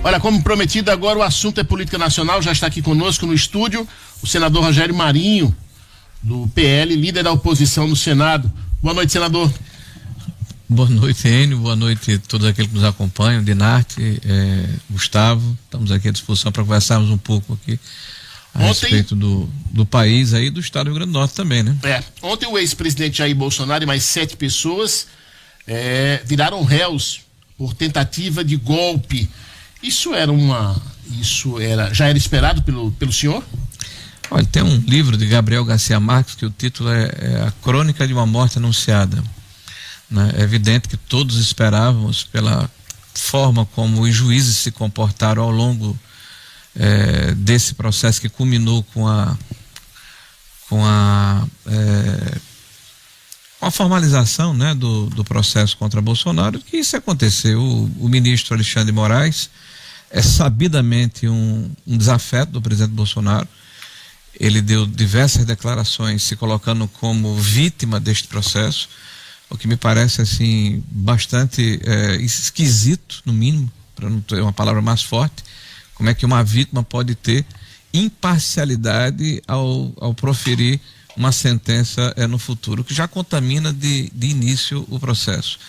Olha, como prometido, agora o assunto é política nacional. Já está aqui conosco no estúdio o senador Rogério Marinho, do PL, líder da oposição no Senado. Boa noite, senador. Boa noite, Enio. Boa noite a todos aqueles que nos acompanham, Dinarte, Gustavo. Estamos aqui à disposição para conversarmos um pouco aqui a respeito do país aí, do estado do Rio Grande do Norte também, né? Ontem o ex-presidente Jair Bolsonaro e mais 7 pessoas viraram réus por tentativa de golpe. Já era esperado pelo senhor? Olha, tem um livro de Gabriel Garcia Marques que o título é A Crônica de uma Morte Anunciada. Né? É evidente que todos esperávamos, pela forma como os juízes se comportaram ao longo desse processo que culminou com a formalização, né, do processo contra Bolsonaro, que isso aconteceu. O ministro Alexandre de Moraes é sabidamente um desafeto do presidente Bolsonaro. Ele deu diversas declarações se colocando como vítima deste processo, o que me parece assim bastante esquisito, no mínimo, para não ter uma palavra mais forte. Como é que uma vítima pode ter imparcialidade ao proferir uma sentença no futuro, que já contamina de início o processo.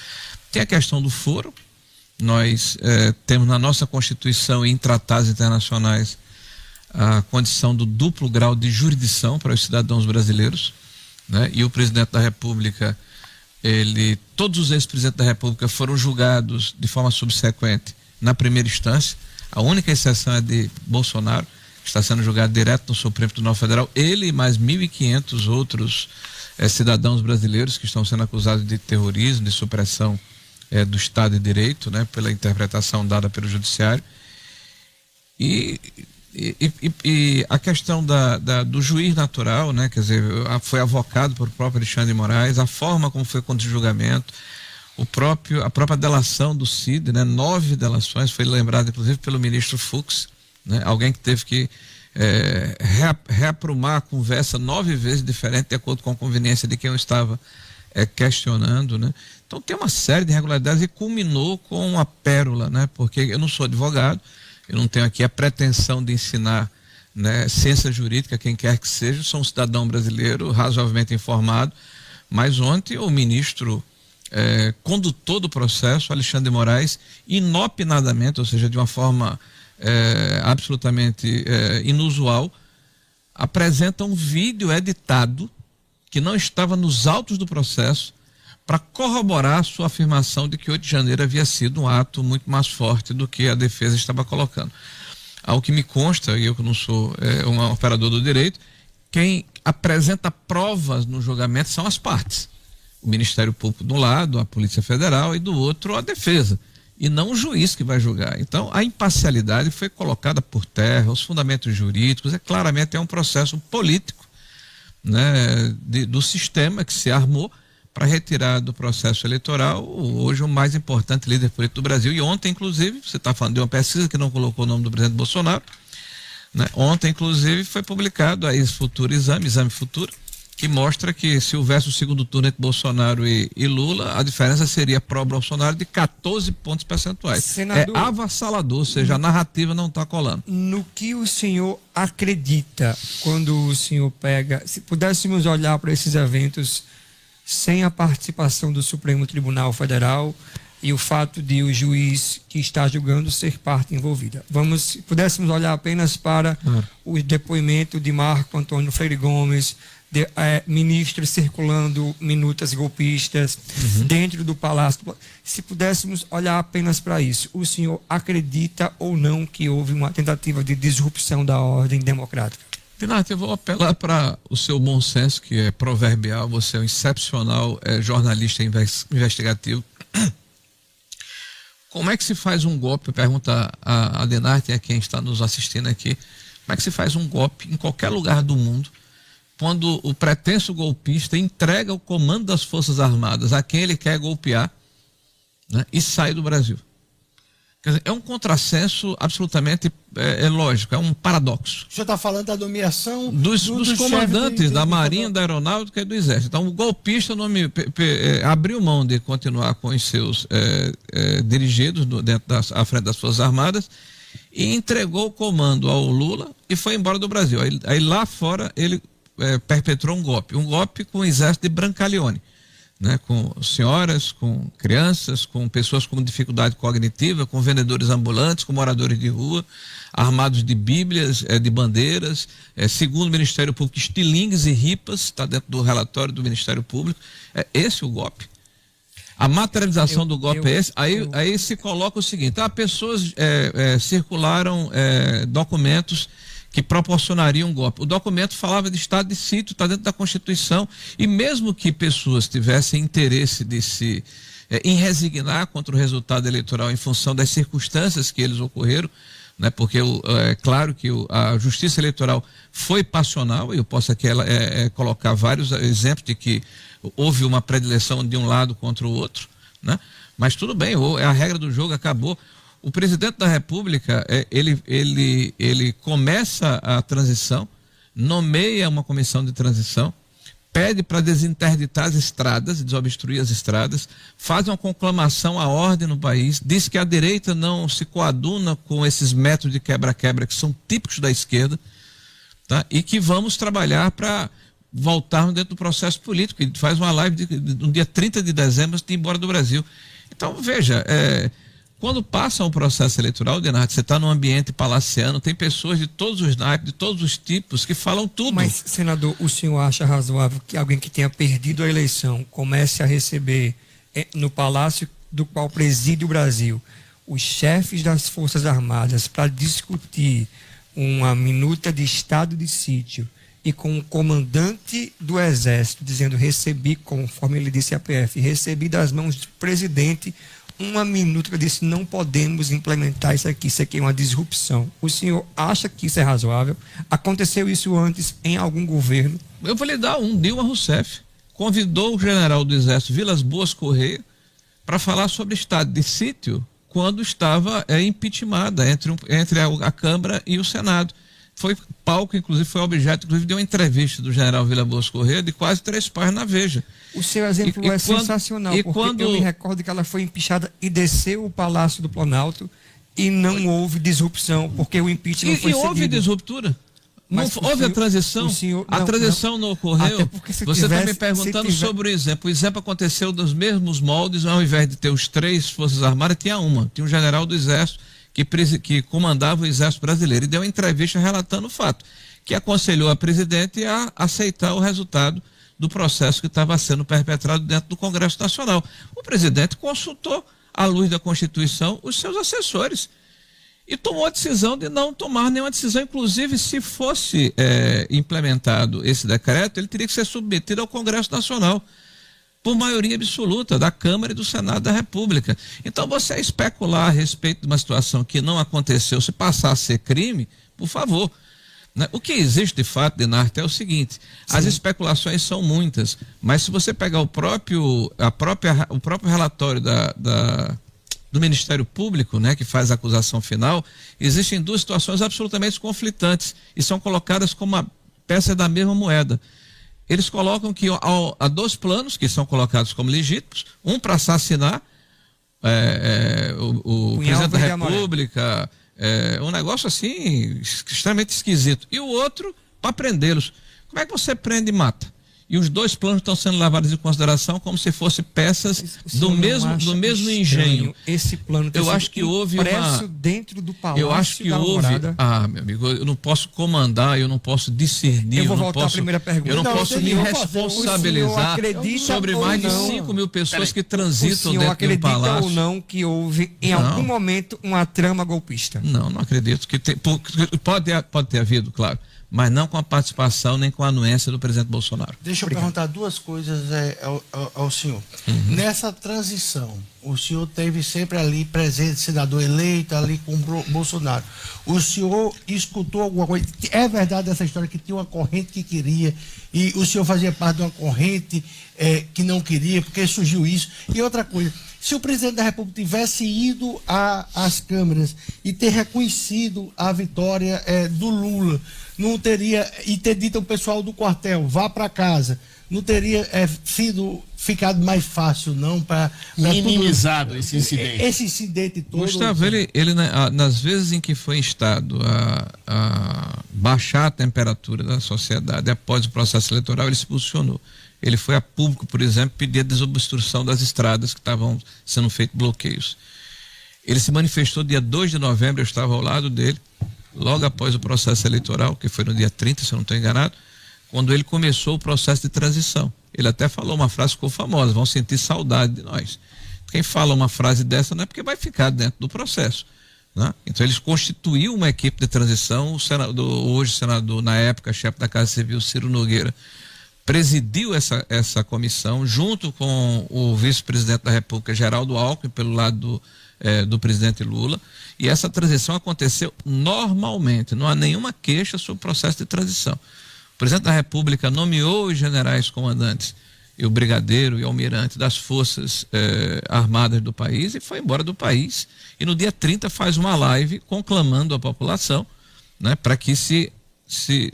Tem a questão do foro. Nós temos na nossa Constituição e em tratados internacionais a condição do duplo grau de jurisdição para os cidadãos brasileiros, né? E o presidente da República, todos os ex-presidentes da República foram julgados de forma subsequente na primeira instância. A única exceção é de Bolsonaro, que está sendo julgado direto no Supremo Tribunal Federal. Ele e mais 1.500 outros cidadãos brasileiros que estão sendo acusados de terrorismo, de supressão do Estado de Direito, né, pela interpretação dada pelo Judiciário. E a questão do juiz natural, né, quer dizer, foi avocado por próprio Alexandre de Moraes, a forma como foi conduzido o julgamento, a própria delação do Cid, né, 9 delações, foi lembrado inclusive pelo ministro Fux, né, alguém que teve que reaprumar a conversa 9 vezes diferente, de acordo com a conveniência de quem eu estava questionando, né? Então tem uma série de irregularidades e culminou com uma pérola, né? Porque eu não sou advogado, eu não tenho aqui a pretensão de ensinar, né, ciência jurídica, quem quer que seja, sou um cidadão brasileiro razoavelmente informado, mas ontem o ministro condutor do processo, Alexandre de Moraes, inopinadamente, ou seja, de uma forma absolutamente inusual, apresenta um vídeo editado que não estava nos autos do processo para corroborar a sua afirmação de que 8 de janeiro havia sido um ato muito mais forte do que a defesa estava colocando. Ao que me consta, e eu que não sou um operador do direito, quem apresenta provas no julgamento são as partes. O Ministério Público de um lado, a Polícia Federal, e do outro a defesa, e não o juiz que vai julgar. Então a imparcialidade foi colocada por terra, os fundamentos jurídicos, claramente é um processo político, né, do sistema que se armou para retirar do processo eleitoral hoje o mais importante líder político do Brasil. E ontem, inclusive, você está falando de uma pesquisa que não colocou o nome do presidente Bolsonaro, né? Ontem, inclusive, foi publicado a Exame Futuro, que mostra que se houvesse o segundo turno entre Bolsonaro e Lula, a diferença seria pró-Bolsonaro de 14 pontos percentuais. Senador, é avassalador, ou seja, a narrativa não está colando. No que o senhor acredita quando o senhor pega, se pudéssemos olhar para esses eventos sem a participação do Supremo Tribunal Federal e o fato de o juiz que está julgando ser parte envolvida. Se pudéssemos olhar apenas para o depoimento de Marco Antônio Freire Gomes, ministros circulando minutas golpistas dentro do Palácio. Se pudéssemos olhar apenas para isso, o senhor acredita ou não que houve uma tentativa de disrupção da ordem democrática? Renato, eu vou apelar para o seu bom senso, que é proverbial. Você é um excepcional jornalista investigativo. Como é que se faz um golpe? Pergunta a Dinarte, a quem está nos assistindo aqui. Como é que se faz um golpe em qualquer lugar do mundo quando o pretenso golpista entrega o comando das Forças Armadas a quem ele quer golpear, né, e sai do Brasil? Quer dizer, é um contrassenso absolutamente lógico, é um paradoxo. O senhor está falando da nomeação dos comandantes da Marinha, da Aeronáutica e do Exército. Então, o golpista abriu mão de continuar com os seus dirigidos à frente das Forças Armadas e entregou o comando ao Lula e foi embora do Brasil. Aí lá fora ele perpetrou um golpe com o exército de Brancaleone, né? Com senhoras, com crianças, com pessoas com dificuldade cognitiva, com vendedores ambulantes, com moradores de rua, armados de bíblias, de bandeiras, segundo o Ministério Público, estilingues e ripas, está dentro do relatório do Ministério Público. É esse o golpe. A materialização do golpe é esse. Aí se coloca o seguinte: pessoas circularam documentos que proporcionariam um golpe. O documento falava de estado de sítio, está dentro da Constituição, e mesmo que pessoas tivessem interesse de em resignar contra o resultado eleitoral em função das circunstâncias que eles ocorreram, né, porque é claro que a justiça eleitoral foi passional, e eu posso aqui colocar vários exemplos de que houve uma predileção de um lado contra o outro, né? Mas tudo bem, a regra do jogo acabou. O presidente da República, ele começa a transição, nomeia uma comissão de transição, pede para desinterditar as estradas, desobstruir as estradas, faz uma conclamação à ordem no país, diz que a direita não se coaduna com esses métodos de quebra-quebra que são típicos da esquerda, tá? E que vamos trabalhar para voltarmos dentro do processo político. Ele faz uma live no dia 30 de dezembro de ir embora do Brasil. Então, veja, quando passa um processo eleitoral, Denardo, você está num ambiente palaciano, tem pessoas de todos os naipes, de todos os tipos, que falam tudo. Mas, senador, o senhor acha razoável que alguém que tenha perdido a eleição comece a receber no palácio do qual preside o Brasil os chefes das Forças Armadas para discutir uma minuta de estado de sítio, e com o comandante do Exército dizendo: recebi, conforme ele disse à PF, recebi das mãos do presidente uma minuta, eu disse: não podemos implementar isso aqui é uma disrupção. O senhor acha que isso é razoável? Aconteceu isso antes em algum governo? Eu vou lhe dar Dilma Rousseff convidou o general do Exército Vilas Boas Correia para falar sobre estado de sítio quando estava impeachmentada entre a Câmara e o Senado. Foi palco, inclusive, foi objeto, inclusive, de uma entrevista do general Vilas Boas Correia de quase 3 páginas na Veja. O seu exemplo sensacional, porque eu me recordo que ela foi empichada e desceu o Palácio do Planalto e não houve disrupção, porque o impeachment foi seguido. E houve disruptura. Não houve a transição. A transição não ocorreu. Você está me perguntando sobre o exemplo. O exemplo aconteceu nos mesmos moldes, ao invés de ter os 3 Forças Armadas, tinha uma. Tinha um general do Exército que comandava o Exército Brasileiro, e deu uma entrevista relatando o fato, que aconselhou a presidente a aceitar o resultado do processo que estava sendo perpetrado dentro do Congresso Nacional. O presidente consultou, à luz da Constituição, os seus assessores e tomou a decisão de não tomar nenhuma decisão. Inclusive, se fosse implementado esse decreto, ele teria que ser submetido ao Congresso Nacional por maioria absoluta da Câmara e do Senado da República. Então, você especular a respeito de uma situação que não aconteceu, se passar a ser crime, por favor. Né? O que existe de fato, Denardo, é o seguinte: as especulações são muitas, mas se você pegar o próprio relatório do Ministério Público, né, que faz a acusação final, existem 2 situações absolutamente conflitantes e são colocadas como uma peça da mesma moeda. Eles colocam que há 2 planos que são colocados como legítimos, um para assassinar o presidente da República, um negócio assim extremamente esquisito, e o outro para prendê-los. Como é que você prende e mata? E os 2 planos estão sendo levados em consideração como se fossem peças do mesmo engenho. Esse plano eu acho que houve dentro do palácio. Eu acho que houve. Meu amigo, eu não posso comandar, eu não posso discernir. Eu vou voltar à primeira pergunta. Eu não posso me responsabilizar sobre mais de 5 mil pessoas que transitam dentro de um palácio. Acredita ou não que houve em algum momento uma trama golpista? Não acredito que pode ter havido, claro, mas não com a participação nem com a anuência do presidente Bolsonaro. Deixa eu perguntar 2 coisas ao senhor. Nessa transição, o senhor teve sempre ali presente, senador eleito ali com o Bolsonaro. O senhor escutou alguma coisa? É verdade essa história que tinha uma corrente que queria e o senhor fazia parte de uma corrente que não queria, porque surgiu isso? E outra coisa, se o presidente da República tivesse ido às câmaras e ter reconhecido a vitória do Lula, não teria, e ter dito ao pessoal do quartel, vá para casa, não teria sido ficado mais fácil, não, para minimizado esse incidente. Esse incidente todo. Gustavo, ele nas vezes em que foi instado a baixar a temperatura da sociedade após o processo eleitoral, ele se posicionou. Ele foi a público, por exemplo, pedir a desobstrução das estradas que estavam sendo feitos bloqueios. Ele se manifestou dia 2 de novembro, eu estava ao lado dele, logo após o processo eleitoral, que foi no dia 30, se eu não estou enganado, quando ele começou o processo de transição. Ele até falou uma frase que ficou famosa: vão sentir saudade de nós. Quem fala uma frase dessa não é porque vai ficar dentro do processo, né? Então eles constituíram uma equipe de transição. O senador, hoje senador, na época chefe da Casa Civil, Ciro Nogueira, presidiu essa comissão junto com o vice-presidente da República, Geraldo Alckmin, pelo lado do presidente Lula, e essa transição aconteceu normalmente, não há nenhuma queixa sobre o processo de transição. O presidente da República nomeou os generais comandantes, e o brigadeiro e o almirante das forças armadas do país, e foi embora do país, e no dia 30 faz uma live conclamando a população, né, para que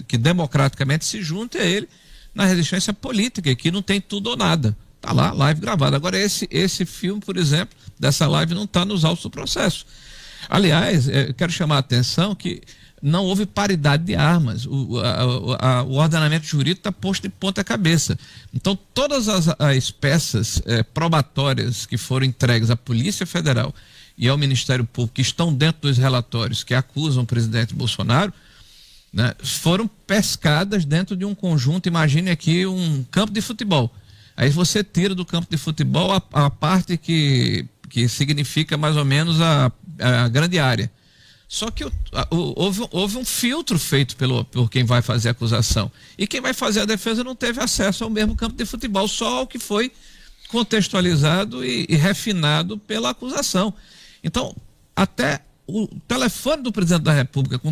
que democraticamente se junte a ele na resistência política, que não tem tudo ou nada. Está lá, live gravada. Agora, esse filme, por exemplo, dessa live não está nos autos do processo. Aliás, quero chamar a atenção que não houve paridade de armas. O ordenamento jurídico está posto de ponta cabeça. Então, todas as peças probatórias que foram entregues à Polícia Federal e ao Ministério Público, que estão dentro dos relatórios que acusam o presidente Bolsonaro, né, foram pescadas dentro de um conjunto. Imagine aqui um campo de futebol. Aí você tira do campo de futebol a parte que significa mais ou menos a grande área. Só que houve um filtro feito por quem vai fazer a acusação. E quem vai fazer a defesa não teve acesso ao mesmo campo de futebol, só ao que foi contextualizado e refinado pela acusação. Então, até o telefone do presidente da República com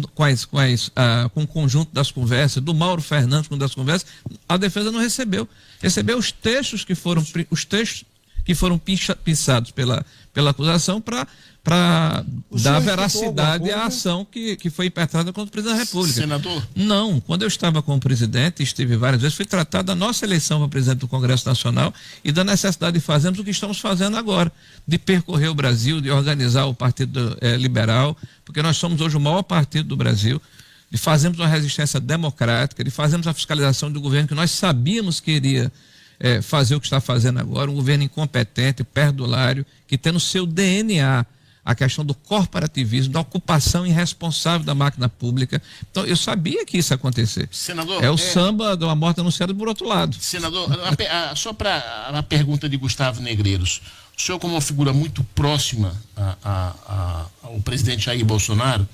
o conjunto das conversas, do Mauro Fernandes com das conversas, a defesa não recebeu. Recebeu os textos que foram pensados pela acusação para dar veracidade à ação que foi impetrada contra o presidente da República. Senador? Não, quando eu estava com o presidente, estive várias vezes, fui tratado da nossa eleição para presidente do Congresso Nacional e da necessidade de fazermos o que estamos fazendo agora, de percorrer o Brasil, de organizar o Partido Liberal, porque nós somos hoje o maior partido do Brasil, de fazermos uma resistência democrática, de fazermos a fiscalização do governo que nós sabíamos que iria fazer o que está fazendo agora, um governo incompetente, perdulário, que tem no seu DNA a questão do corporativismo, da ocupação irresponsável da máquina pública. Então, eu sabia que isso ia acontecer. Senador, o samba de uma morte anunciada por outro lado. Senador, só para a pergunta de Gustavo Negreiros, o senhor, como uma figura muito próxima ao presidente Jair Bolsonaro,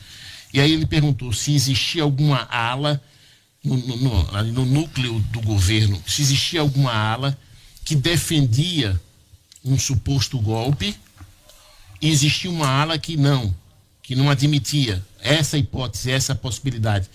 e aí ele perguntou se existia alguma ala no núcleo do governo, se existia alguma ala que defendia um suposto golpe, e existia uma ala que não admitia essa hipótese, essa possibilidade.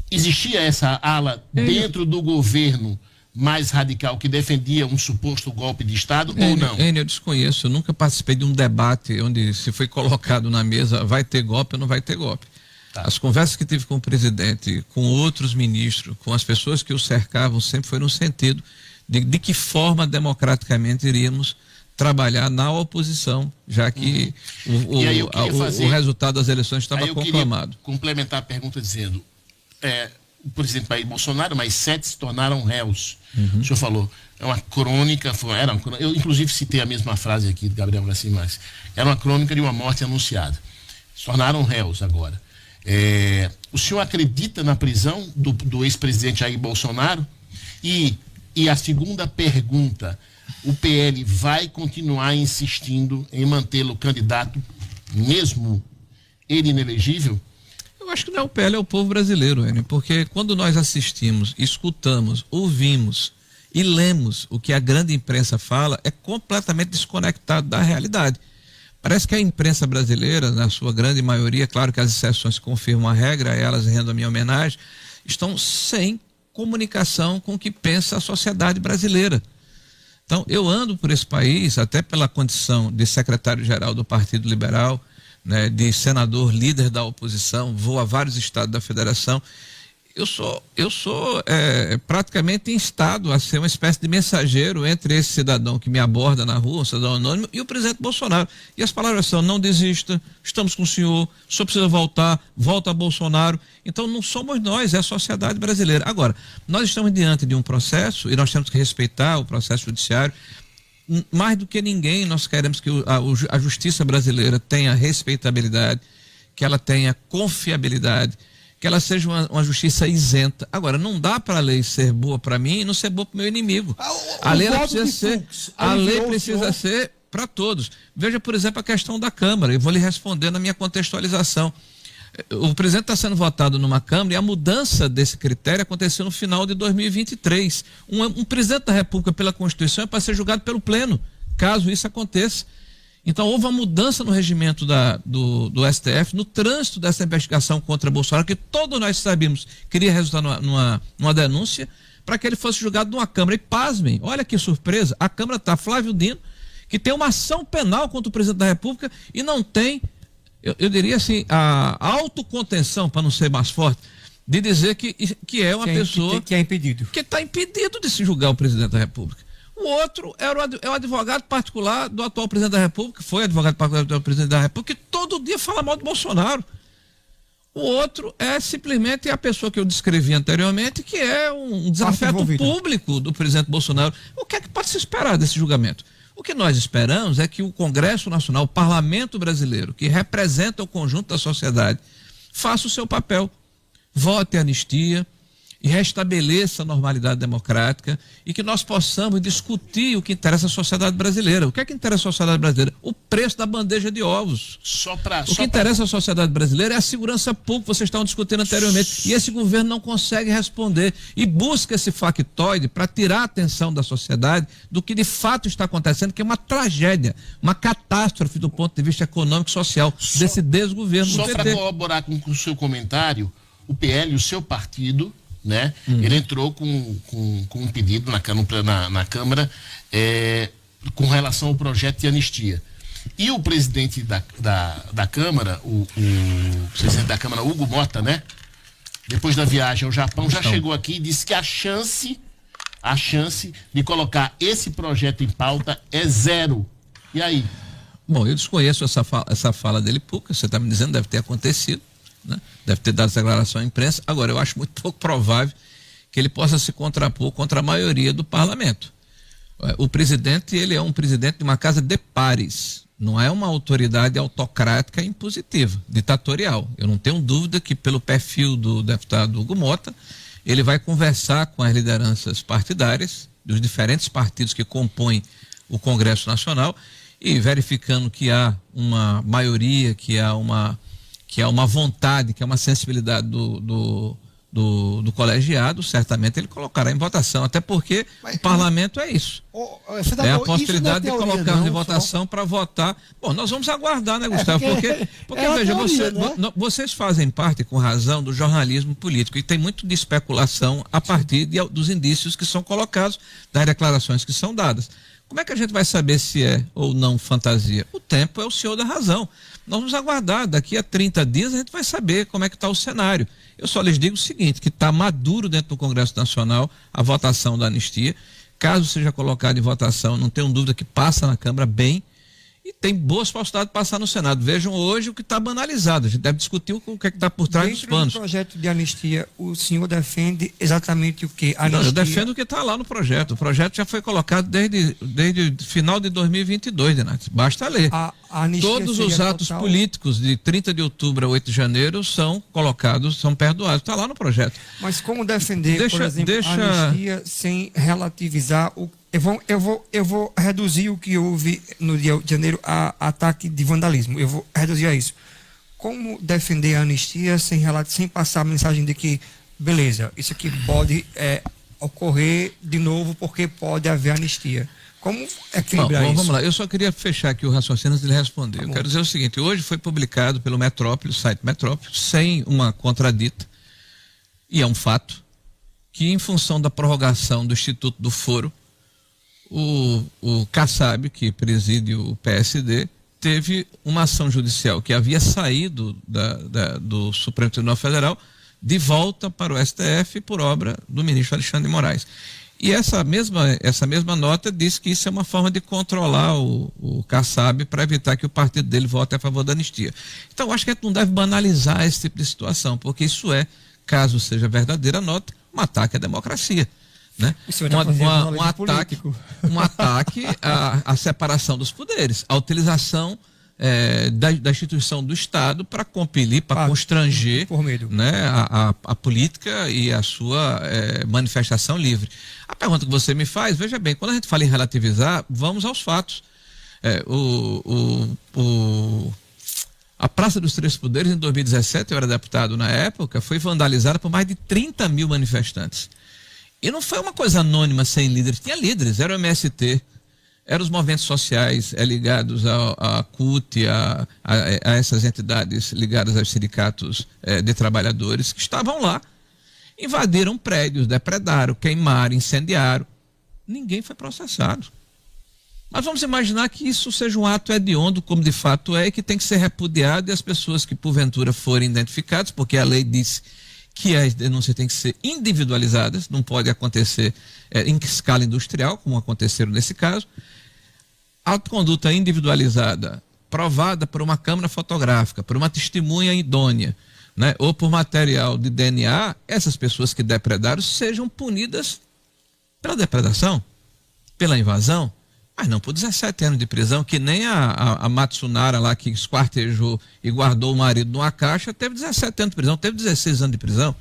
Existia essa ala dentro do governo mais radical que defendia um suposto golpe de Estado ou não? Eu desconheço, eu nunca participei de um debate onde se foi colocado na mesa vai ter golpe ou não vai ter golpe. Tá. As conversas que tive com o presidente, com outros ministros, com as pessoas que o cercavam, sempre foi no sentido de que forma democraticamente iríamos trabalhar na oposição, já que o resultado das eleições estava conclamado. Complementar a pergunta dizendo, o presidente Jair Bolsonaro, mais 7 se tornaram réus. O senhor falou, é uma crônica, eu inclusive citei a mesma frase aqui de Gabriel Garcia Marques, era uma crônica de uma morte anunciada. Se tornaram réus agora. O senhor acredita na prisão do ex-presidente Jair Bolsonaro? E a segunda pergunta, o PL vai continuar insistindo em mantê-lo candidato, mesmo ele inelegível? Eu acho que não é o PL, é o povo brasileiro, Enio, porque quando nós assistimos, escutamos, ouvimos e lemos o que a grande imprensa fala, é completamente desconectado da realidade. Parece que a imprensa brasileira, na sua grande maioria, claro que as exceções confirmam a regra, elas rendam a minha homenagem, estão sem comunicação com o que pensa a sociedade brasileira. Então, eu ando por esse país, até pela condição de secretário-geral do Partido Liberal, né, de senador líder da oposição, vou a vários estados da federação, Eu sou praticamente instado a ser uma espécie de mensageiro entre esse cidadão que me aborda na rua, um cidadão anônimo, e o presidente Bolsonaro. E as palavras são: não desista, estamos com o senhor precisa voltar, volta a Bolsonaro. Então não somos nós, é a sociedade brasileira. Agora, nós estamos diante de um processo e nós temos que respeitar o processo judiciário. Mais do que ninguém, nós queremos que a justiça brasileira tenha respeitabilidade, que ela tenha confiabilidade, que ela seja uma justiça isenta. Agora, não dá para a lei ser boa para mim e não ser boa para o meu inimigo. A lei precisa ser para todos. Veja, por exemplo, a questão da Câmara. Eu vou lhe responder na minha contextualização. O presidente está sendo votado numa Câmara e a mudança desse critério aconteceu no final de 2023. Um presidente da República, pela Constituição, é para ser julgado pelo Pleno, caso isso aconteça. Então houve uma mudança no regimento do STF, no trânsito dessa investigação contra Bolsonaro, que todos nós sabíamos que iria resultar numa denúncia, para que ele fosse julgado numa Câmara. E pasmem, olha que surpresa, a Câmara está Flávio Dino, que tem uma ação penal contra o presidente da República e não tem, eu diria assim, a autocontenção, para não ser mais forte, de dizer que é uma pessoa que é impedido. Que está impedido de se julgar o presidente da República. O outro é o advogado particular do atual presidente da República, foi advogado particular do presidente da República, que todo dia fala mal do Bolsonaro. O outro é simplesmente a pessoa que eu descrevi anteriormente, que é um desafeto público do presidente Bolsonaro. O que é que pode se esperar desse julgamento? O que nós esperamos é que o Congresso Nacional, o Parlamento Brasileiro, que representa o conjunto da sociedade, faça o seu papel, vote a anistia e restabeleça a normalidade democrática, e que nós possamos discutir o que interessa à sociedade brasileira. O que é que interessa à sociedade brasileira? O preço da bandeja de ovos. O que interessa à sociedade brasileira é a segurança pública, vocês estavam discutindo anteriormente, e esse governo não consegue responder e busca esse factoide para tirar a atenção da sociedade do que de fato está acontecendo, que é uma tragédia, uma catástrofe do ponto de vista econômico e social desse desgoverno. Só para corroborar com o seu comentário, o PL, o seu partido, né? Ele entrou com um pedido na Câmara com relação ao projeto de anistia. E o presidente da Câmara, o presidente da Câmara, Hugo Mota, né? Depois da viagem ao Japão, já chegou aqui e disse que a chance de colocar esse projeto em pauta é zero. E aí? Bom, eu desconheço essa fala dele pública, você está me dizendo, deve ter acontecido, né? Deve ter dado essa declaração à imprensa. Agora, eu acho muito pouco provável que ele possa se contrapor contra a maioria do parlamento. O presidente, ele é um presidente de uma casa de pares, não é uma autoridade autocrática impositiva, ditatorial. Eu não tenho dúvida que, pelo perfil do deputado Hugo Mota, ele vai conversar com as lideranças partidárias dos diferentes partidos que compõem o Congresso Nacional, e verificando que há uma maioria, que há uma vontade, que há uma sensibilidade do colegiado, certamente ele colocará em votação, até porque o parlamento é isso. É a possibilidade de colocarmos em votação para votar. Bom, nós vamos aguardar, né, Gustavo? Porque veja, vocês fazem parte, com razão, do jornalismo político, e tem muito de especulação a partir dos indícios que são colocados, das declarações que são dadas. Como é que a gente vai saber se é ou não fantasia? O tempo é o senhor da razão. Nós vamos aguardar, daqui a 30 dias a gente vai saber como é que está o cenário. Eu só lhes digo o seguinte, que está maduro dentro do Congresso Nacional a votação da anistia. Caso seja colocado em votação, não tenho dúvida que passa na Câmara bem, e tem boas possibilidades de passar no Senado. Vejam hoje o que está banalizado. A gente deve discutir o que é que está por trás dos panos. Dentro do projeto de anistia, o senhor defende exatamente o que? Não, eu defendo o que está lá no projeto. O projeto já foi colocado desde final de 2022, Renato. Basta ler. Todos os atos políticos de 30 de outubro a 8 de janeiro são colocados, são perdoados. Está lá no projeto. Mas como defender, por exemplo, a anistia sem relativizar o... Eu vou reduzir o que houve no dia de janeiro, a ataque de vandalismo. Eu vou reduzir a isso. Como defender a anistia sem passar a mensagem de que, beleza, isso aqui pode ocorrer de novo porque pode haver anistia? Como equilibrar isso? Vamos lá, eu só queria fechar aqui o raciocínio antes de ele responder. Eu quero dizer o seguinte, hoje foi publicado pelo Metrópole, o site Metrópole, sem uma contradita, e é um fato, que em função da prorrogação do Instituto do Foro, o Kassab, que preside o PSD, teve uma ação judicial que havia saído do Supremo Tribunal Federal, de volta para o STF por obra do ministro Alexandre de Moraes. E essa mesma nota diz que isso é uma forma de controlar o Kassab para evitar que o partido dele vote a favor da anistia. Então, eu acho que a gente não deve banalizar esse tipo de situação, porque isso é, caso seja verdadeira a nota, um ataque à democracia. Né? Um ataque à separação dos poderes, à utilização da instituição do Estado para compelir, para constranger, né, a política e a sua manifestação livre. A pergunta que você me faz, veja bem, quando a gente fala em relativizar, vamos aos fatos. A Praça dos Três Poderes, em 2017, eu era deputado na época, foi vandalizada por mais de 30 mil manifestantes. E não foi uma coisa anônima, sem líderes. Tinha líderes, era o MST, eram os movimentos sociais ligados à CUT, a essas entidades ligadas aos sindicatos de trabalhadores, que estavam lá, invadiram prédios, depredaram, queimaram, incendiaram. Ninguém foi processado. Mas vamos imaginar que isso seja um ato hediondo, como de fato é, e que tem que ser repudiado, e as pessoas que porventura forem identificadas, porque a lei diz que as denúncias têm que ser individualizadas, não pode acontecer em escala industrial, como aconteceram nesse caso. A conduta individualizada, provada por uma câmera fotográfica, por uma testemunha idônea, né, ou por material de DNA, essas pessoas que depredaram sejam punidas pela depredação, pela invasão, mas não por 17 anos de prisão, que nem a Matsunara lá, que esquartejou e guardou o marido numa caixa, teve 17 anos de prisão, teve 16 anos de prisão.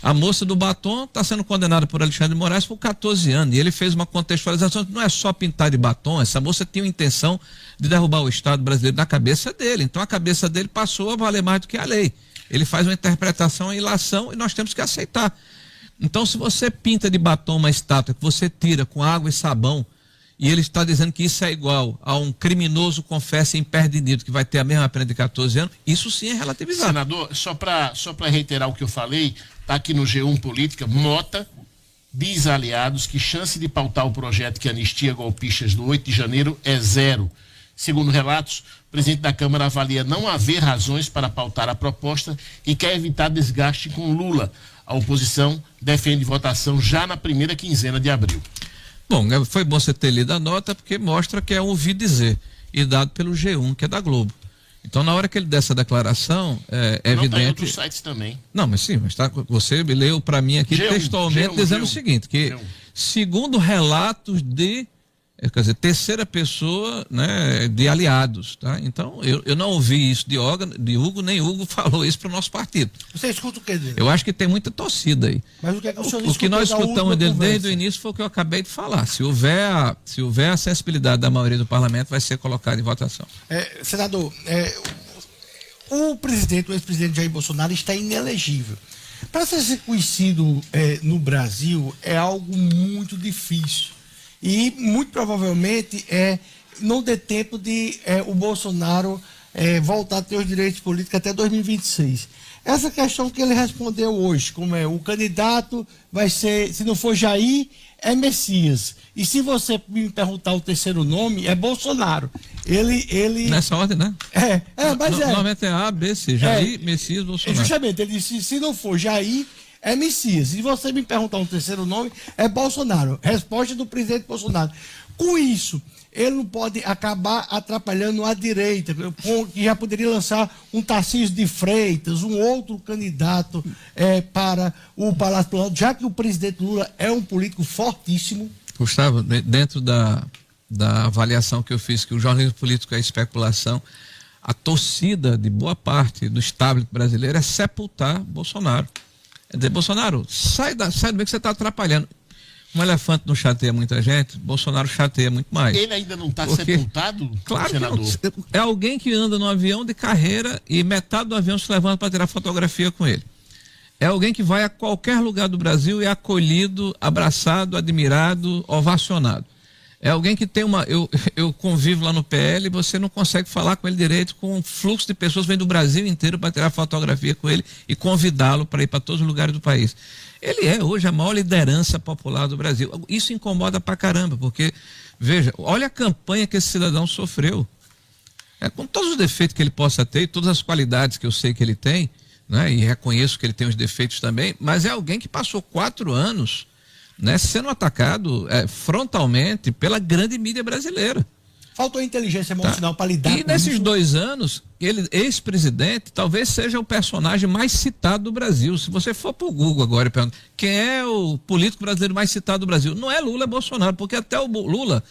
A moça do batom está sendo condenada por Alexandre de Moraes por 14 anos, e ele fez uma contextualização que não é só pintar de batom, essa moça tinha a intenção de derrubar o Estado brasileiro na cabeça dele, então a cabeça dele passou a valer mais do que a lei. Ele faz uma interpretação em ilação e nós temos que aceitar. Então, se você pinta de batom uma estátua que você tira com água e sabão, e ele está dizendo que isso é igual a um criminoso confesso imperdinido que vai ter a mesma pena de 14 anos, isso sim é relativizar. Senador, só para reiterar o que eu falei, está aqui no G1 Política, Mota diz a aliados que chance de pautar o projeto que anistia golpistas do 8 de janeiro é zero. Segundo relatos, o presidente da Câmara avalia não haver razões para pautar a proposta e quer evitar desgaste com Lula. A oposição defende votação já na primeira quinzena de abril. Bom, foi bom você ter lido a nota, porque mostra que é ouvir dizer, e dado pelo G1, que é da Globo. Então, na hora que ele der essa declaração, é evidente... Não, tá em outros sites também. Não, mas sim, mas você leu para mim aqui textualmente dizendo o seguinte, que segundo relatos de, quer dizer, terceira pessoa, né, de aliados, tá? Então, eu não ouvi isso de Hugo, nem Hugo falou isso para o nosso partido. Você escuta o que dele? Eu acho que tem muita torcida aí. Mas o que é que o senhor O que nós escutamos dele desde o início foi o que eu acabei de falar. Se houver a sensibilidade da maioria do parlamento, vai ser colocado em votação. Senador, o ex-presidente Jair Bolsonaro está inelegível. Para ser reconhecido no Brasil é algo muito difícil. E muito provavelmente não dê tempo de o Bolsonaro voltar a ter os direitos políticos até 2026. Essa questão que ele respondeu hoje, como o candidato vai ser, se não for Jair, é Messias. E se você me perguntar o terceiro nome, é Bolsonaro. Ele... Nessa ordem, né? Mas normalmente é A, B, C, Jair, Messias, Bolsonaro. Justamente, ele disse, se não for Jair, é Messias. Se você me perguntar um terceiro nome, é Bolsonaro. Resposta do presidente Bolsonaro. Com isso, ele não pode acabar atrapalhando a direita, que já poderia lançar um Tarcísio de Freitas, um outro candidato para o Palácio Planalto, já que o presidente Lula é um político fortíssimo. Gustavo, dentro da avaliação que eu fiz, que o jornalismo político é especulação, a torcida de boa parte do establishment brasileiro é sepultar Bolsonaro. É dizer, Bolsonaro, sai do meio que você está atrapalhando. Um elefante não chateia muita gente, Bolsonaro chateia muito mais. Ele ainda não está sepultado, claro, senador? Que não. É alguém que anda no avião de carreira e metade do avião se levanta para tirar fotografia com ele. É alguém que vai a qualquer lugar do Brasil e é acolhido, abraçado, admirado, ovacionado. É alguém que tem eu convivo lá no PL e você não consegue falar com ele direito, com um fluxo de pessoas que vem do Brasil inteiro para tirar fotografia com ele e convidá-lo para ir para todos os lugares do país. Ele é hoje a maior liderança popular do Brasil. Isso incomoda pra caramba, porque, veja, olha a campanha que esse cidadão sofreu. Com todos os defeitos que ele possa ter, todas as qualidades que eu sei que ele tem, né? E reconheço que ele tem os defeitos também, mas é alguém que passou 4 anos, né, sendo atacado frontalmente pela grande mídia brasileira. Faltou inteligência emocional para lidar E com nesses isso. 2 anos, ele, ex-presidente, talvez seja o personagem mais citado do Brasil. Se você for para o Google agora e perguntar quem é o político brasileiro mais citado do Brasil, não é Lula, é Bolsonaro, porque até o Lula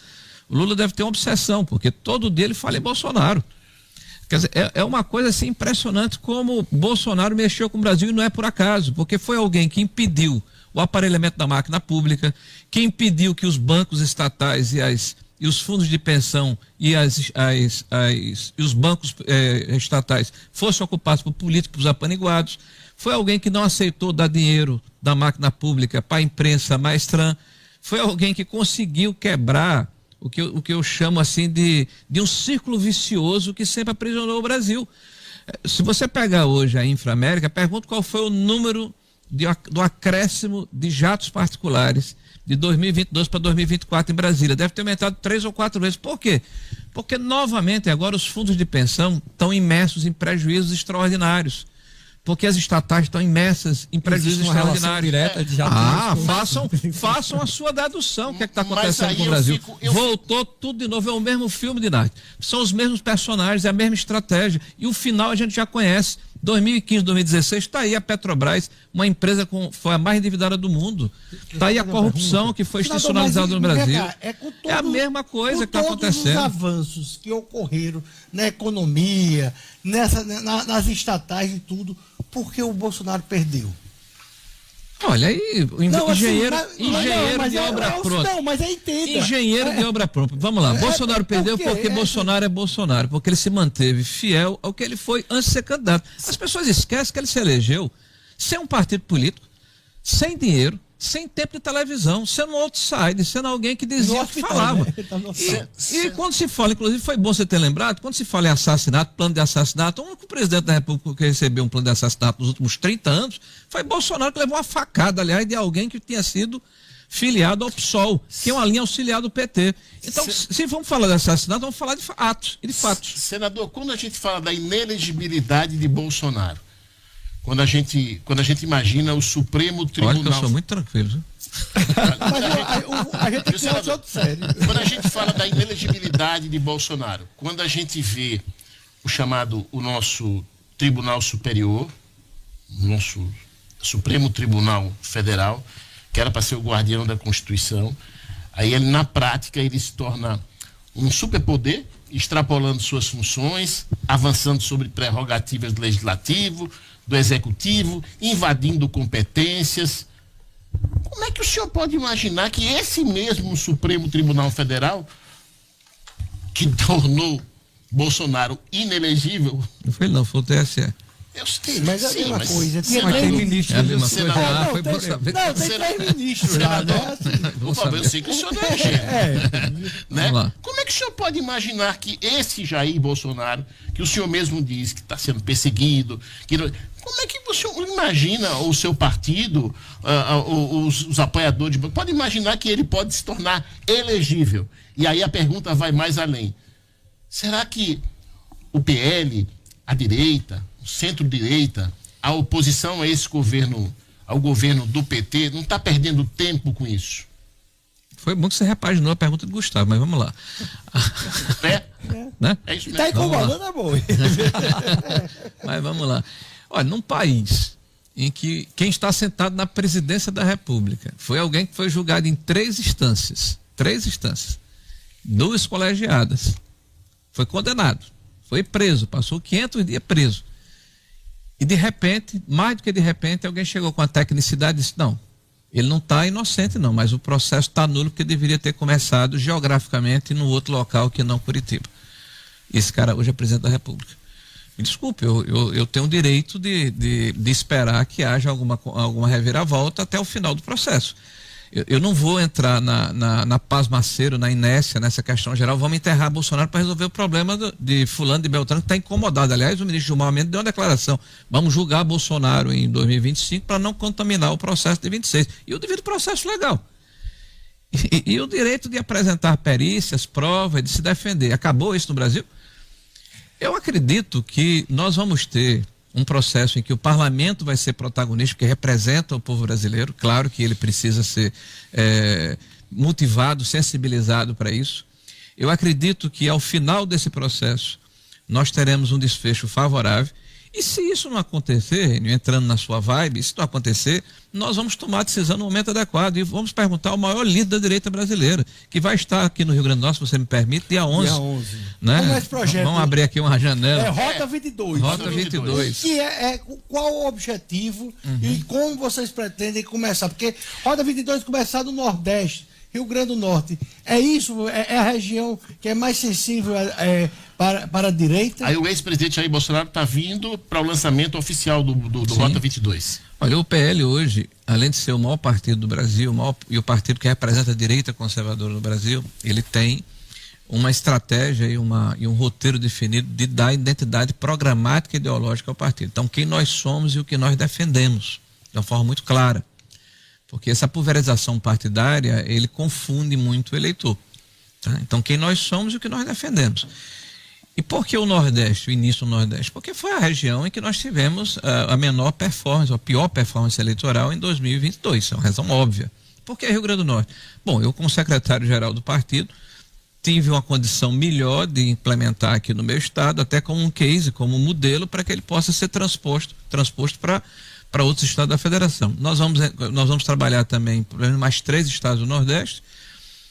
deve ter uma obsessão, porque todo dia ele fala em Bolsonaro. Quer dizer, é uma coisa assim impressionante como Bolsonaro mexeu com o Brasil, e não é por acaso, porque foi alguém que impediu o aparelhamento da máquina pública, que impediu que os bancos estatais e os fundos de pensão e os bancos estatais fossem ocupados por políticos apaniguados. Foi alguém que não aceitou dar dinheiro da máquina pública para a imprensa maestrã. Foi alguém que conseguiu quebrar o que eu chamo assim de um círculo vicioso que sempre aprisionou o Brasil. Se você pegar hoje a Inframérica, pergunta qual foi o número do acréscimo de jatos particulares de 2022 para 2024 em Brasília. Deve ter aumentado 3 ou 4 vezes. Por quê? Porque novamente agora os fundos de pensão estão imersos em prejuízos extraordinários. Porque as estatais estão imersas em prejuízos extraordinários. Direta de Façam a sua dedução. O que é que está Mas acontecendo aí com o Brasil? Voltou tudo de novo, é o mesmo filme de Nath. São os mesmos personagens, é a mesma estratégia. E o final a gente já conhece. 2015, 2016, está aí a Petrobras, uma empresa foi a mais endividada do mundo. Está aí a corrupção que foi institucionalizada no Brasil. É a mesma coisa que está acontecendo. Todos os avanços que ocorreram na economia, nas estatais e tudo, porque o Bolsonaro perdeu. Olha aí, engenheiro de obra pronta. Não, mas aí entenda. Engenheiro de obra pronta. Vamos lá. Bolsonaro perdeu porque Bolsonaro é Bolsonaro, porque ele se manteve fiel ao que ele foi antes de ser candidato. As pessoas esquecem que ele se elegeu sem um partido político, sem dinheiro, sem tempo de televisão, sendo um outsider, sendo alguém que dizia o que falava. Né? E quando se fala, inclusive foi bom você ter lembrado, quando se fala em assassinato, plano de assassinato, o único presidente da República que recebeu um plano de assassinato nos últimos 30 anos foi Bolsonaro, que levou uma facada, aliás, de alguém que tinha sido filiado ao PSOL, que é uma linha auxiliar do PT. Então, se vamos falar de assassinato, vamos falar de atos e de fatos. Senador, quando a gente fala da inelegibilidade de Bolsonaro, quando a gente imagina o Supremo Tribunal... Olha que eu sou muito tranquilo. Viu? A gente tem que ser outro sério. Quando a gente fala da inelegibilidade de Bolsonaro, quando a gente vê o nosso Tribunal Superior, o nosso Supremo Tribunal Federal, que era para ser o guardião da Constituição, aí ele, na prática, ele se torna um superpoder, extrapolando suas funções, avançando sobre prerrogativas do Legislativo, do Executivo, invadindo competências. Como é que o senhor pode imaginar que esse mesmo Supremo Tribunal Federal, que tornou Bolsonaro inelegível... Não foi ele não, foi o TSE. Eu sei, mas é a mesma coisa. Tem ministro. É a mesma Senador, coisa. Não, Foi tem, bom saber. não, tem 3 ministros lá, né? Por favor, eu sei que o senhor não é gênio. Né? Vamos lá. Como é que o senhor pode imaginar que esse Jair Bolsonaro, que o senhor mesmo diz que está sendo perseguido, como é que o senhor imagina, o seu partido, os apoiadores, pode imaginar que ele pode se tornar elegível? E aí a pergunta vai mais além. Será que o PL, a direita, o centro-direita, a oposição a esse governo, ao governo do PT, não está perdendo tempo com isso? Foi bom que você repaginou a pergunta do Gustavo, mas vamos lá. Né? É isso mesmo. Está incomodando a boa. Mas vamos lá. Olha, num país em que quem está sentado na presidência da República foi alguém que foi julgado em 3 instâncias, 2 colegiadas, foi condenado, foi preso, passou 500 dias preso. E de repente, mais do que de repente, alguém chegou com a tecnicidade e disse, não, ele não está inocente não, mas o processo está nulo porque deveria ter começado geograficamente no outro local que não Curitiba. Esse cara hoje é presidente da República. Me desculpe, eu tenho o direito de esperar que haja alguma reviravolta até o final do processo. Eu não vou entrar na pasmaceiro, na inércia, nessa questão geral. Vamos enterrar Bolsonaro para resolver o problema de fulano de Beltrano, que está incomodado. Aliás, o ministro Gilmar Mendes deu uma declaração. Vamos julgar Bolsonaro em 2025 para não contaminar o processo de 26. E o devido processo legal. E o direito de apresentar perícias, provas, de se defender. Acabou isso no Brasil? Eu acredito que nós vamos ter um processo em que o parlamento vai ser protagonista, porque representa o povo brasileiro. Claro que ele precisa ser motivado, sensibilizado para isso. Eu acredito que ao final desse processo nós teremos um desfecho favorável. E se isso não acontecer, entrando na sua vibe, se não acontecer, nós vamos tomar a decisão no momento adequado e vamos perguntar ao maior líder da direita brasileira, que vai estar aqui no Rio Grande do Norte, se você me permite, dia 11. Dia 11. Né? Como é esse projeto? Vamos abrir aqui uma janela. Rota 22. Rota 22. Que qual o objetivo e como vocês pretendem começar? Porque Rota 22 começar no Nordeste, Rio Grande do Norte. É isso? É a região que é mais sensível para a direita? Aí o ex-presidente Jair Bolsonaro está vindo para o lançamento oficial do Rota 22. Olha, o PL hoje, além de ser o maior partido do Brasil, e o partido que representa a direita conservadora no Brasil, ele tem uma estratégia e um roteiro definido de dar identidade programática e ideológica ao partido. Então, quem nós somos e o que nós defendemos, de uma forma muito clara. Porque essa pulverização partidária, ele confunde muito o eleitor. Tá? Então, quem nós somos e o que nós defendemos. E por que o Nordeste, o início do Nordeste? Porque foi a região em que nós tivemos a menor performance, a pior performance eleitoral em 2022. Isso é uma razão óbvia. Por que Rio Grande do Norte? Bom, eu como secretário-geral do partido, tive uma condição melhor de implementar aqui no meu estado, até como um case, como um modelo, para que ele possa ser transposto para outros estados da federação. Nós vamos trabalhar também em mais 3 estados do Nordeste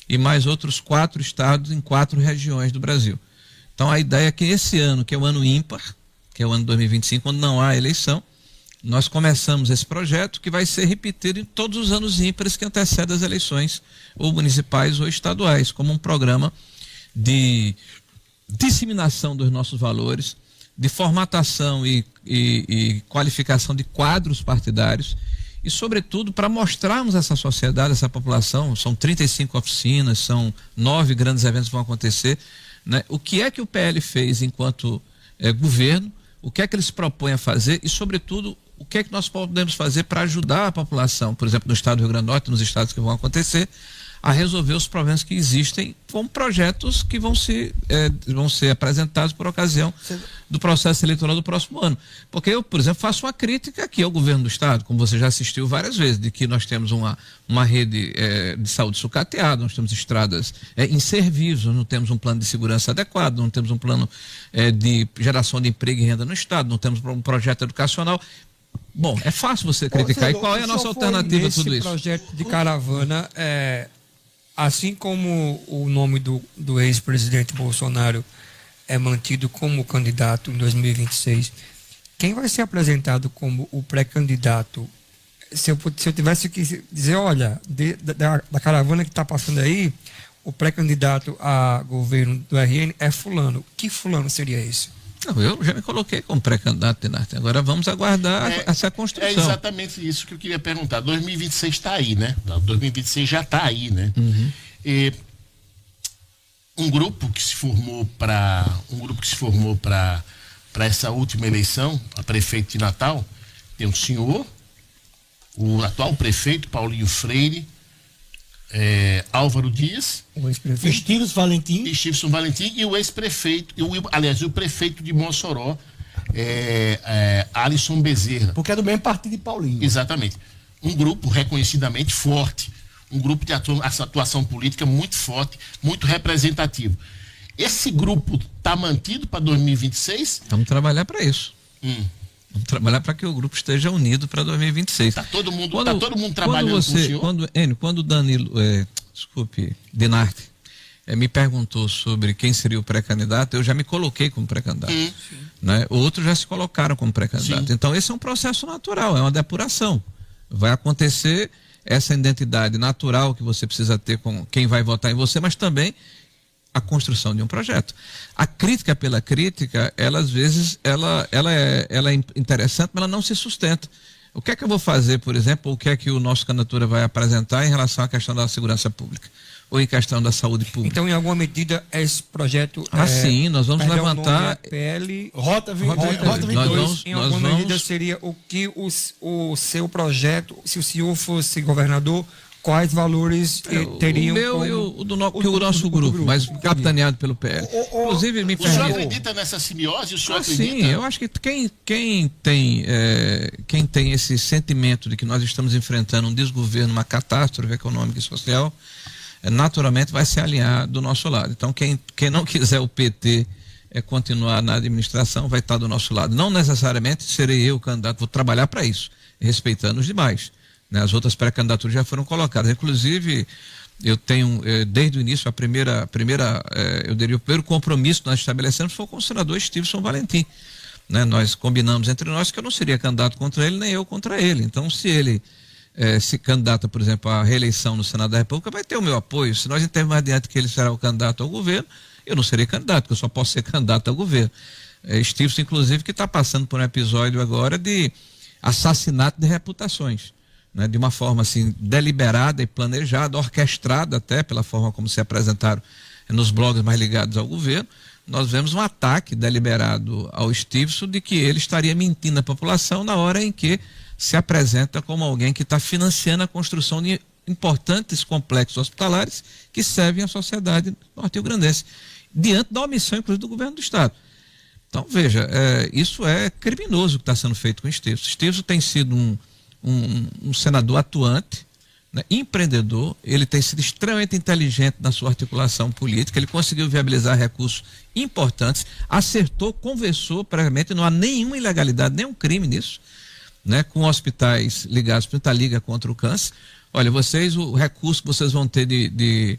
e mais outros 4 estados em 4 regiões do Brasil. Então a ideia é que esse ano, que é o ano ímpar, que é o ano 2025, quando não há eleição, nós começamos esse projeto que vai ser repetido em todos os anos ímpares que antecedem as eleições, ou municipais ou estaduais, como um programa de disseminação dos nossos valores, de formatação e qualificação de quadros partidários e, sobretudo, para mostrarmos a essa sociedade, essa população, são 35 oficinas, são 9 grandes eventos que vão acontecer, né? O que é que o PL fez enquanto governo, o que é que ele se propõe a fazer e, sobretudo, o que é que nós podemos fazer para ajudar a população, por exemplo, no estado do Rio Grande do Norte, nos estados que vão acontecer, a resolver os problemas que existem com projetos que vão ser apresentados por ocasião do processo eleitoral do próximo ano. Porque eu, por exemplo, faço uma crítica aqui ao governo do estado, como você já assistiu várias vezes, de que nós temos uma rede de saúde sucateada, nós temos estradas inservíveis, nós não temos um plano de segurança adequado, não temos um plano de geração de emprego e renda no estado, não temos um projeto educacional. Bom, é fácil você criticar. E qual é a nossa alternativa a tudo isso? Esse projeto de caravana, assim como o nome do ex-presidente Bolsonaro é mantido como candidato em 2026, quem vai ser apresentado como o pré-candidato? Se eu tivesse que dizer, olha, da caravana que está passando aí, o pré-candidato a governo do RN é fulano. Que fulano seria esse? Não, eu já me coloquei como pré-candidato, Dinarte. Agora vamos aguardar essa construção. É exatamente isso que eu queria perguntar. 2026 está aí, né? 2026 já está aí, né? Uhum. Um grupo que se formou para essa última eleição, a prefeito de Natal, tem um senhor, o atual prefeito Paulinho Freire, Álvaro Dias, O ex-prefeito. Stevenson Valentim e o ex-prefeito, aliás, o prefeito de Mossoró, Alisson Bezerra. Porque é do mesmo partido de Paulinho. Exatamente. Um grupo reconhecidamente forte, um grupo de atuação política muito forte, muito representativo. Esse grupo está mantido para 2026? Vamos trabalhar para isso. Vamos trabalhar para que o grupo esteja unido para 2026. Está todo mundo trabalhando com o senhor? Quando o Danilo, Dinarte, me perguntou sobre quem seria o pré-candidato, eu já me coloquei como pré-candidato. Né? Outros já se colocaram como pré-candidato. Sim. Então esse é um processo natural, é uma depuração. Vai acontecer essa identidade natural que você precisa ter com quem vai votar em você, mas também a construção de um projeto. A crítica pela crítica, ela às vezes ela é interessante, mas ela não se sustenta. O que é que eu vou fazer, por exemplo, o que é que o nosso candidatura vai apresentar em relação à questão da segurança pública ou em questão da saúde pública? Então, em alguma medida, esse projeto... sim, nós vamos levantar... PL... Rota 22. Em alguma medida seria o que o seu projeto, se o senhor fosse governador, quais valores teriam o nosso grupo, mas capitaneado pelo PL. Inclusive, me o senhor acredita nessa simbiose? O senhor acredita? Sim, eu acho que quem tem esse sentimento de que nós estamos enfrentando um desgoverno, uma catástrofe econômica e social, naturalmente vai se alinhar do nosso lado. Então, quem não quiser o PT continuar na administração vai estar do nosso lado. Não necessariamente serei eu o candidato, vou trabalhar para isso, respeitando os demais. As outras pré-candidaturas já foram colocadas. Inclusive, eu tenho, desde o início, eu diria, o primeiro compromisso que nós estabelecemos foi com o senador Stevenson Valentim. Nós combinamos entre nós que eu não seria candidato contra ele, nem eu contra ele. Então, se ele se candidata, por exemplo, à reeleição no Senado da República, vai ter o meu apoio. Se nós entendermos adiante que ele será o candidato ao governo, eu não serei candidato, porque eu só posso ser candidato ao governo. Stevenson, inclusive, que está passando por um episódio agora de assassinato de reputações. De uma forma assim deliberada e planejada, orquestrada até pela forma como se apresentaram nos blogs mais ligados ao governo, nós vemos um ataque deliberado ao Stevenson de que ele estaria mentindo à população na hora em que se apresenta como alguém que está financiando a construção de importantes complexos hospitalares que servem à sociedade norte-riograndense, diante da omissão, inclusive, do governo do Estado. Então, veja, isso é criminoso o que está sendo feito com o Stevenson. Stevenson tem sido um senador atuante, empreendedor, ele tem sido extremamente inteligente na sua articulação política, ele conseguiu viabilizar recursos importantes, acertou, conversou previamente, não há nenhuma ilegalidade, nenhum crime nisso, com hospitais ligados à Liga contra o Câncer. Olha, o recurso que vocês vão ter de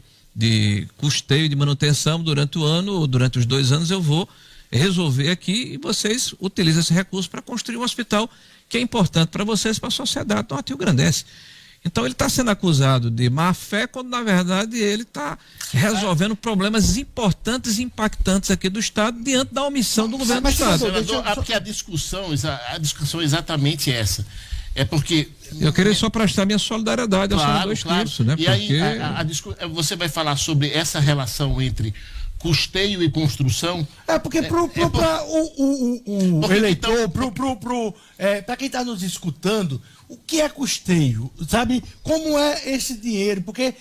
custeio, de manutenção durante o ano, ou durante os 2 anos, eu vou resolver aqui e vocês utilizam esse recurso para construir um hospital que é importante para vocês, para a sociedade norte-riograndense. Então ele está sendo acusado de má fé, quando na verdade ele está resolvendo problemas importantes e impactantes aqui do Estado diante da omissão do governo do Estado. Senador, porque a discussão é exatamente essa. É porque... Eu queria só prestar minha solidariedade ao senador Stevenson, E aí você vai falar sobre essa relação entre custeio e construção. Porque o eleitor, para quem está nos escutando, o que é custeio? Sabe? Como é esse dinheiro? Porque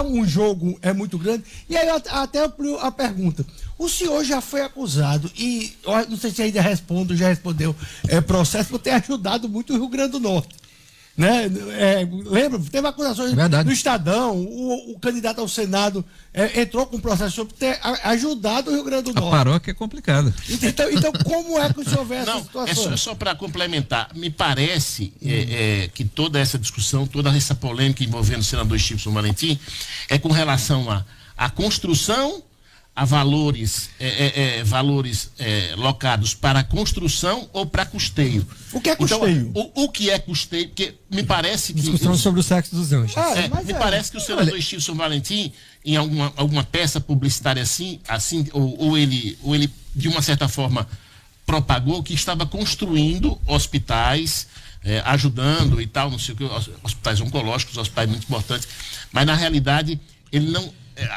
um jogo muito grande. E aí até a pergunta. O senhor já foi acusado, e não sei se ainda já respondeu, processo por ter ajudado muito o Rio Grande do Norte. Lembra? Teve acusações no Estadão, o candidato ao Senado entrou com um processo sobre ter ajudado o Rio Grande do Norte. A paróquia é complicada. Então, como é que o senhor vê essa situação? Só para complementar, me parece que toda essa discussão, toda essa polêmica envolvendo o senador Stevenson Valentim é com relação à construção, a valores locados para construção ou para custeio. O que é custeio? Então, o que é custeio? Porque me parece que... Discussão sobre o sexo dos anjos. Parece que o senador Stevenson Valentim, em alguma peça publicitária assim ou ele, de uma certa forma, propagou que estava construindo hospitais, ajudando e tal, não sei o que, hospitais oncológicos, hospitais muito importantes, mas na realidade ele não...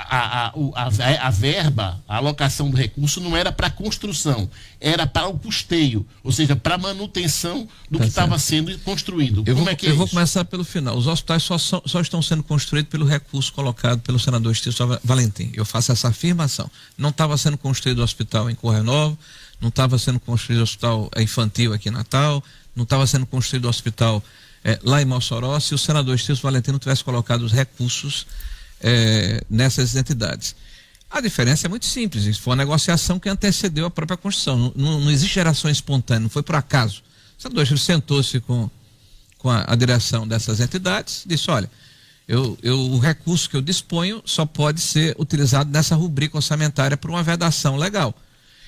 A verba, a alocação do recurso não era para construção, era para o custeio, ou seja, para manutenção do que estava sendo construído. Eu vou começar pelo final. Os hospitais só estão sendo construídos pelo recurso colocado pelo senador Stevenson Valentim. Eu faço essa afirmação. Não estava sendo construído o hospital em Correia Nova, não estava sendo construído o hospital infantil aqui em Natal, não estava sendo construído o hospital lá em Mossoró, se o senador Stevenson Valentim não tivesse colocado os recursos nessas entidades. A diferença é muito simples, isso foi uma negociação que antecedeu a própria construção, não existe geração espontânea, não foi por acaso. O senador sentou-se com a direção dessas entidades, disse, olha, o recurso que eu disponho só pode ser utilizado nessa rubrica orçamentária por uma vedação legal.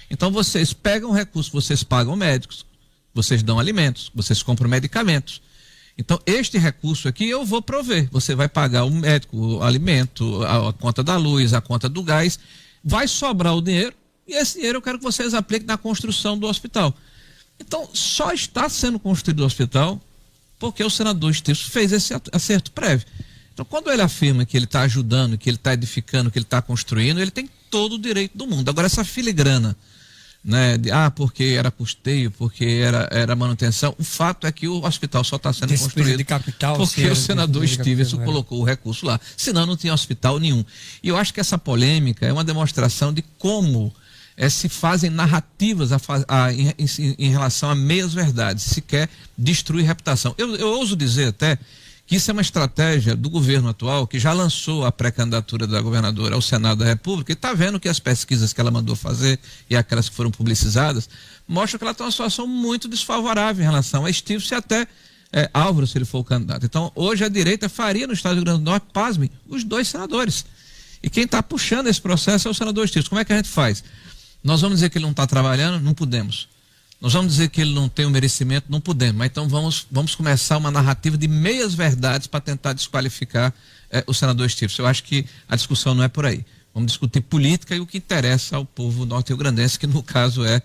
Então vocês pegam o recurso, vocês pagam médicos, vocês dão alimentos, vocês compram medicamentos. Então, este recurso aqui eu vou prover. Você vai pagar o médico, o alimento, a conta da luz, a conta do gás. Vai sobrar o dinheiro e esse dinheiro eu quero que vocês apliquem na construção do hospital. Então, só está sendo construído o hospital porque o senador Stevenson fez esse acerto prévio. Então, quando ele afirma que ele está ajudando, que ele está edificando, que ele está construindo, ele tem todo o direito do mundo. Agora, essa filigrana né, porque era custeio, porque era manutenção. O fato é que o hospital só está sendo Despesa construído de capital, porque o senador Stevenson capital, colocou o recurso lá. Senão não tinha hospital nenhum. E eu acho que essa polêmica é uma demonstração de como se fazem narrativas em relação a meias verdades. Se quer destruir reputação. Eu ouso dizer até que isso é uma estratégia do governo atual, que já lançou a pré-candidatura da governadora ao Senado da República e está vendo que as pesquisas que ela mandou fazer e aquelas que foram publicizadas mostram que ela está numa situação muito desfavorável em relação a Stevenson e até Álvaro, se ele for o candidato. Então, hoje a direita faria no estado do Rio Grande do Norte, pasmem, os 2 senadores. E quem está puxando esse processo é o senador Stevenson. Como é que a gente faz? Nós vamos dizer que ele não está trabalhando? Não podemos. Nós vamos dizer que ele não tem o merecimento? Não podemos. Mas então vamos começar uma narrativa de meias verdades para tentar desqualificar o senador Stevenson. Eu acho que a discussão não é por aí. Vamos discutir política e o que interessa ao povo norte-riograndense, que no caso é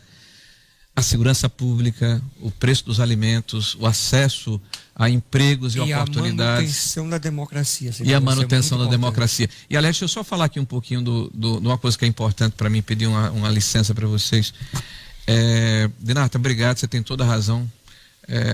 a segurança pública, o preço dos alimentos, o acesso a empregos e oportunidades. A manutenção da democracia. E a manutenção da democracia. E, aliás, deixa eu só falar aqui um pouquinho de uma coisa que é importante para mim, pedir uma licença para vocês. Dinarta, obrigado, você tem toda a razão.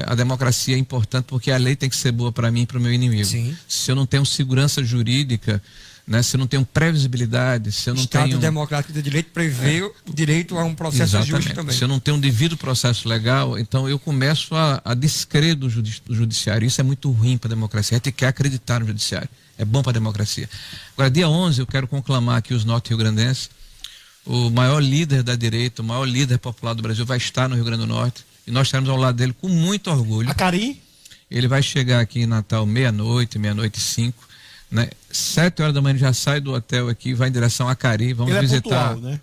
A democracia é importante porque a lei tem que ser boa para mim e para o meu inimigo. Sim. Se eu não tenho segurança jurídica, né, se eu não tenho previsibilidade, se eu não Estado tenho... democrático de direito prevê o direito a um processo justo também. Se eu não tenho um devido processo legal, então eu começo a descrer do judiciário. Isso é muito ruim para a democracia. A gente quer acreditar no judiciário. É bom para a democracia. Agora, dia 11, eu quero conclamar aqui os norte-riograndenses. O maior líder da direita, o maior líder popular do Brasil vai estar no Rio Grande do Norte. E nós estaremos ao lado dele com muito orgulho. Acari? Ele vai chegar aqui em Natal meia-noite, meia-noite e 5. Né? 7 horas da manhã ele já sai do hotel aqui, vai em direção a Acari. Vamos visitar. Pontual, né?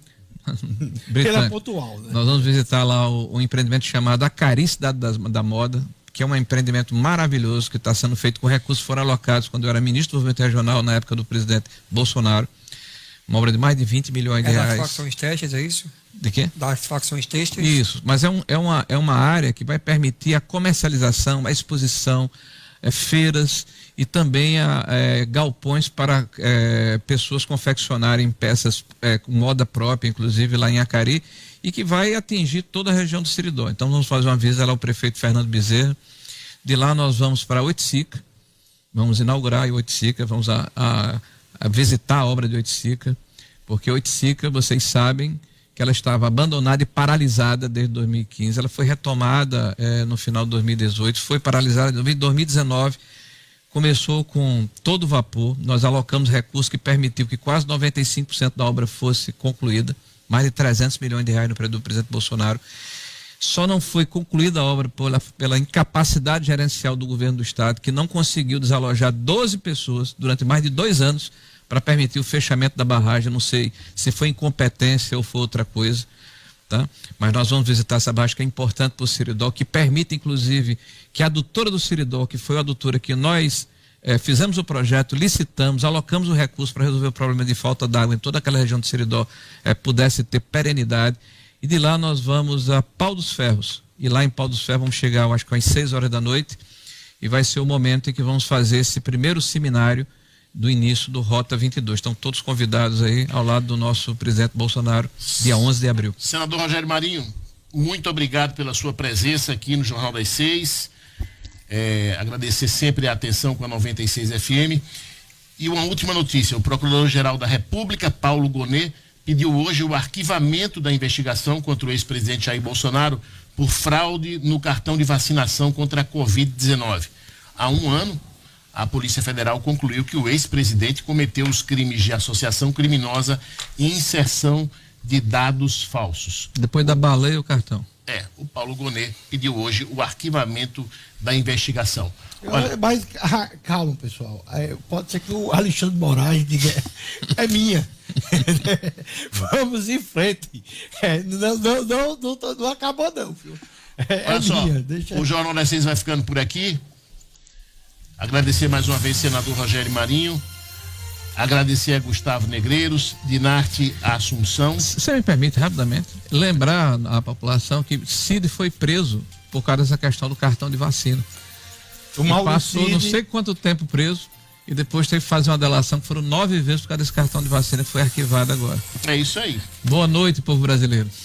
Ele é pontual, né? Nós vamos visitar lá o empreendimento chamado Acari Cidade da Moda, que é um empreendimento maravilhoso que está sendo feito com recursos que foram alocados quando eu era ministro do Desenvolvimento Regional, na época do presidente Bolsonaro. Uma obra de mais de 20 milhões de reais. Das facções têxteis, é isso? De quê? Das facções têxteis. Isso, mas é uma área que vai permitir a comercialização, a exposição, feiras e também galpões para pessoas confeccionarem peças com moda própria, inclusive lá em Acari, e que vai atingir toda a região do Seridó. Então vamos fazer uma visita lá ao prefeito Fernando Bezerra. De lá nós vamos para Oiticica, vamos inaugurar Oiticica, vamos a visitar a obra de Oiticica, porque Oiticica, vocês sabem que ela estava abandonada e paralisada desde 2015. Ela foi retomada no final de 2018, foi paralisada em 2019, começou com todo vapor. Nós alocamos recursos que permitiu que quase 95% da obra fosse concluída, mais de 300 milhões de reais no período do presidente Bolsonaro. Só não foi concluída a obra pela incapacidade gerencial do governo do estado, que não conseguiu desalojar 12 pessoas durante mais de 2 anos para permitir o fechamento da barragem. Não sei se foi incompetência ou foi outra coisa, tá? Mas nós vamos visitar essa barragem que é importante para o Seridó, que permite inclusive que a adutora do Seridó, que foi a adutora que nós fizemos o projeto, licitamos, alocamos o recurso para resolver o problema de falta d'água em toda aquela região do Seridó, pudesse ter perenidade. E de lá nós vamos a Pau dos Ferros. E lá em Pau dos Ferros vamos chegar, eu acho que às 6 horas da noite, e vai ser o momento em que vamos fazer esse primeiro seminário do início do Rota 22. Estão todos convidados aí ao lado do nosso presidente Bolsonaro, dia 11 de abril. Senador Rogério Marinho, muito obrigado pela sua presença aqui no Jornal das 6. Agradecer sempre a atenção com a 96 FM. E uma última notícia: o Procurador-Geral da República, Paulo Gonet, pediu hoje o arquivamento da investigação contra o ex-presidente Jair Bolsonaro por fraude no cartão de vacinação contra a Covid-19. Há um ano, a Polícia Federal concluiu que o ex-presidente cometeu os crimes de associação criminosa e inserção de dados falsos. Depois da baleia, o cartão. O Paulo Gonet pediu hoje o arquivamento da investigação. Olha, mas calma, pessoal. Pode ser que o Alexandre Moraes diga: é minha. Vamos em frente. Não acabou, não, filho. Olha só, o Jornal das 6 vai ficando por aqui. Agradecer mais uma vez senador Rogério Marinho. Agradecer a Gustavo Negreiros, Dinarte Assunção. Você me permite rapidamente lembrar à população que Cid foi preso por causa dessa questão do cartão de vacina. Passou não sei quanto tempo preso e depois teve que fazer uma delação que foram 9 vezes por causa desse cartão de vacina que foi arquivado agora. É isso aí. Boa noite, povo brasileiro.